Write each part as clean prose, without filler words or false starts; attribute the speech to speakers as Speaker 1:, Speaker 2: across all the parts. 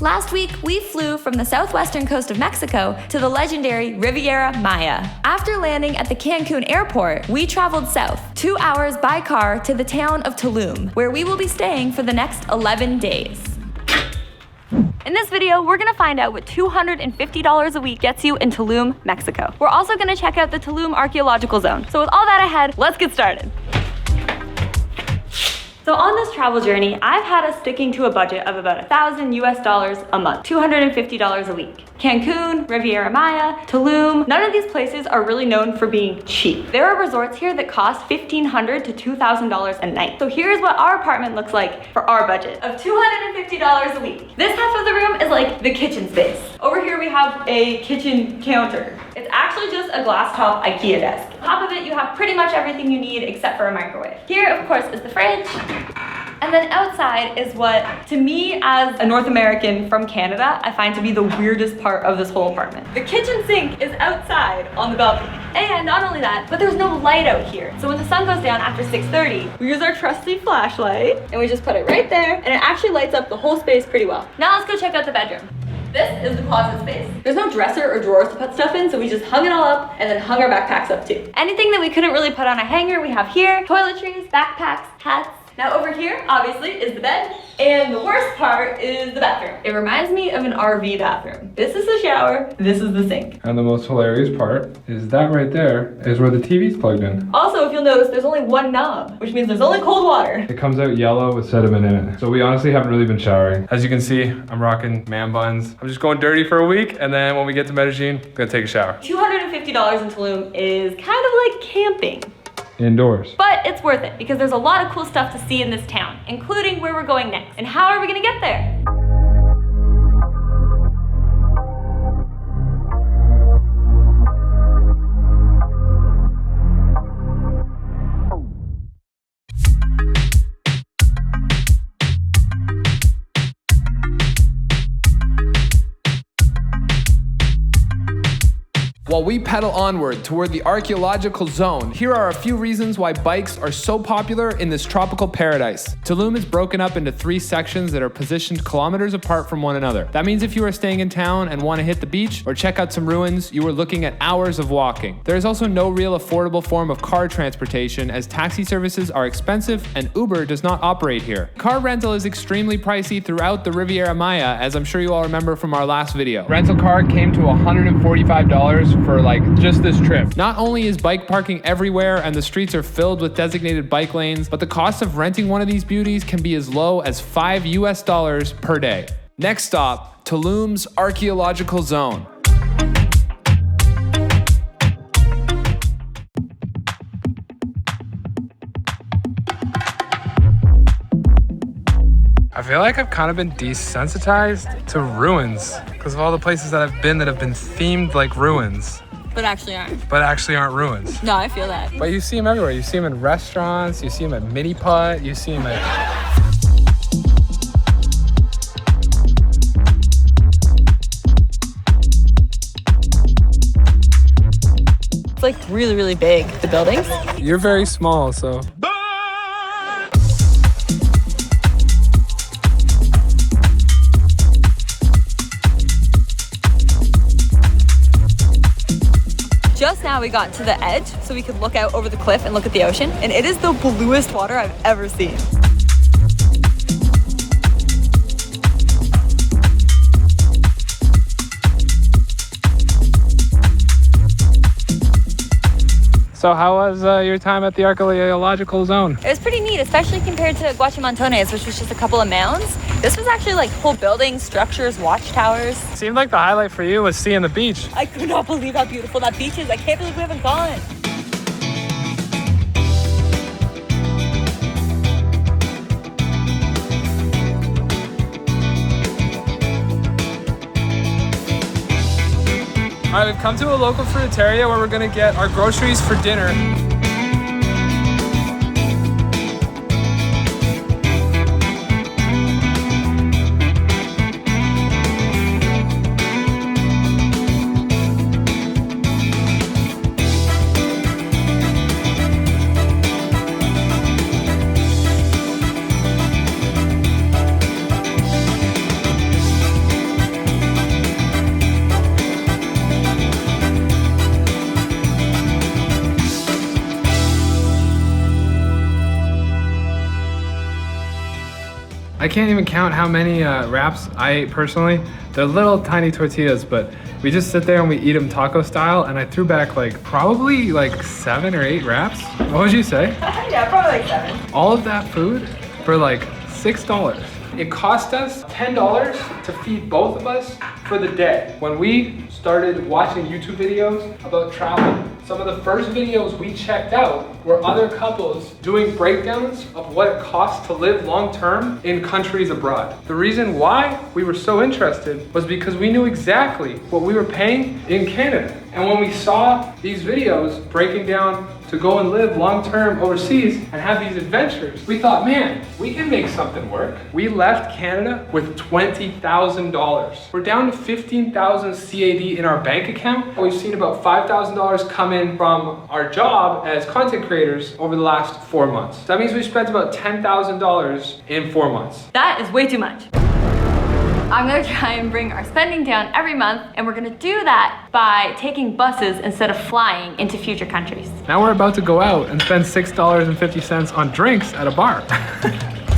Speaker 1: Last week, we flew from the southwestern coast of Mexico to the legendary Riviera Maya. After landing at the Cancun airport, we traveled south, 2 hours by car to the town of Tulum, where we will be staying for the next 11 days. In this video, we're gonna find out what $250 a week gets you in Tulum, Mexico. We're also gonna check out the Tulum Archaeological Zone. So with all that ahead, let's get started. So on this travel journey, I've had us sticking to a budget of about $1,000 US a month, $250 a week. Cancun, Riviera Maya, Tulum, none of these places are really known for being cheap. There are resorts here that cost $1,500 to $2,000 a night. So here's what our apartment looks like for our budget of $250 a week. This half of the room is like the kitchen space. Over here we have a kitchen counter. It's actually just a glass top IKEA desk. On top of it, you have pretty much everything you need except for a microwave. Here, of course, is the fridge. And then outside is what, to me as a North American from Canada, I find to be the weirdest part of this whole apartment. The kitchen sink is outside on the balcony. And not only that, but there's no light out here. So when the sun goes down after 6:30, we use our trusty flashlight and we just put it right there and it actually lights up the whole space pretty well. Now let's go check out the bedroom. This is the closet space. There's no dresser or drawers to put stuff in, so we just hung it all up and then hung our backpacks up too. Anything that we couldn't really put on a hanger, we have here. Toiletries, backpacks, hats. Now over here, obviously, is the bed, and the worst part is the bathroom. It reminds me of an RV bathroom. This is the shower, this is the sink.
Speaker 2: And the most hilarious part is that right there is where the TV's plugged in.
Speaker 1: Also, if you'll notice, there's only one knob, which means there's only cold water.
Speaker 2: It comes out yellow with sediment in it. So we honestly haven't really been showering. As you can see, I'm rocking man buns. I'm just going dirty for a week, and then when we get to Medellin, I'm gonna take a shower.
Speaker 1: $250 in Tulum is kind of like camping.
Speaker 2: Indoors.
Speaker 1: But it's worth it because there's a lot of cool stuff to see in this town, including where we're going next. And how are we gonna get there?
Speaker 3: While we pedal onward toward the archaeological zone, here are a few reasons why bikes are so popular in this tropical paradise. Tulum is broken up into 3 sections that are positioned kilometers apart from one another. That means if you are staying in town and want to hit the beach or check out some ruins, you are looking at hours of walking. There is also no real affordable form of car transportation as taxi services are expensive and Uber does not operate here. Car rental is extremely pricey throughout the Riviera Maya, as I'm sure you all remember from our last video. Rental car came to $145 for like just this trip. Not only is bike parking everywhere and the streets are filled with designated bike lanes, but the cost of renting one of these beauties can be as low as $5 US per day. Next stop, Tulum's Archaeological Zone.
Speaker 2: I feel like I've kind of been desensitized to ruins because of all the places that I've been that have been themed like ruins.
Speaker 4: But actually
Speaker 2: aren't ruins.
Speaker 4: No, I feel that.
Speaker 2: But you see them everywhere. You see them in restaurants, you see them at Mini Putt, you see them at...
Speaker 4: It's like really, really big, the buildings.
Speaker 2: You're very small, so...
Speaker 4: Just now we got to the edge so we could look out over the cliff and look at the ocean, and it is the bluest water I've ever seen.
Speaker 2: So how was your time at the Archaeological Zone?
Speaker 4: It was pretty neat, especially compared to Guachimontones, which was just a couple of mounds. This was actually like whole buildings, structures, watchtowers.
Speaker 2: Seemed like the highlight for you was seeing the beach.
Speaker 4: I could not believe how beautiful that beach is. I can't believe we haven't gone.
Speaker 2: All right, we've come to a local fruiteria where we're gonna get our groceries for dinner. I can't even count how many wraps I ate personally. They're little tiny tortillas, but we just sit there and we eat them taco style, and I threw back like probably like 7 or 8 wraps. What would you say?
Speaker 1: Yeah, probably like 7.
Speaker 2: All of that food for like $6. It cost us $10 to feed both of us for the day. When we started watching YouTube videos about travel, some of the first videos we checked out were other couples doing breakdowns of what it costs to live long-term in countries abroad. The reason why we were so interested was because we knew exactly what we were paying in Canada. And when we saw these videos breaking down to go and live long-term overseas and have these adventures, we thought, man, we can make something work. We left Canada with $20,000. We're down to 15,000 CAD in our bank account. We've seen about $5,000 come in from our job as content creators over the last 4 months. That means we spent about $10,000 in 4 months.
Speaker 1: That is way too much. I'm gonna try and bring our spending down every month, and we're gonna do that by taking buses instead of flying into future countries.
Speaker 2: Now we're about to go out and spend $6.50 on drinks at a bar.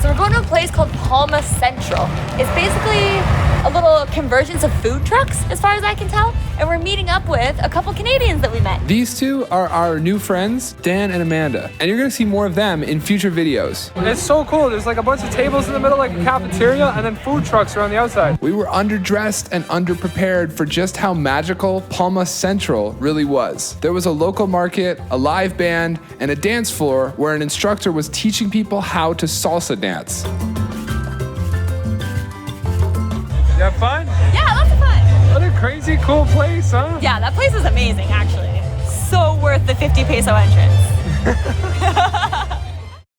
Speaker 4: So we're going to a place called Palma Central. It's basically a little convergence of food trucks, as far as I can tell. And we're meeting up with a couple Canadians that we met.
Speaker 3: These two are our new friends, Dan and Amanda, and you're gonna see more of them in future videos.
Speaker 2: It's so cool. There's like a bunch of tables in the middle, like a cafeteria, and then food trucks are on the outside.
Speaker 3: We were underdressed and underprepared for just how magical Palma Central really was. There was a local market, a live band, and a dance floor where an instructor was teaching people how to salsa dance.
Speaker 2: You have fun?
Speaker 4: Yeah, lots of fun.
Speaker 2: What a crazy cool place, huh?
Speaker 4: Yeah, that place is amazing, actually. So worth the 50 peso entrance.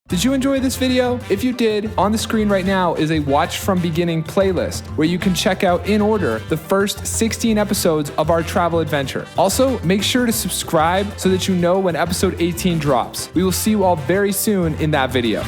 Speaker 3: Did you enjoy this video? If you did, on the screen right now is a Watch From Beginning playlist where you can check out in order the first 16 episodes of our travel adventure. Also, make sure to subscribe so that you know when episode 18 drops. We will see you all very soon in that video.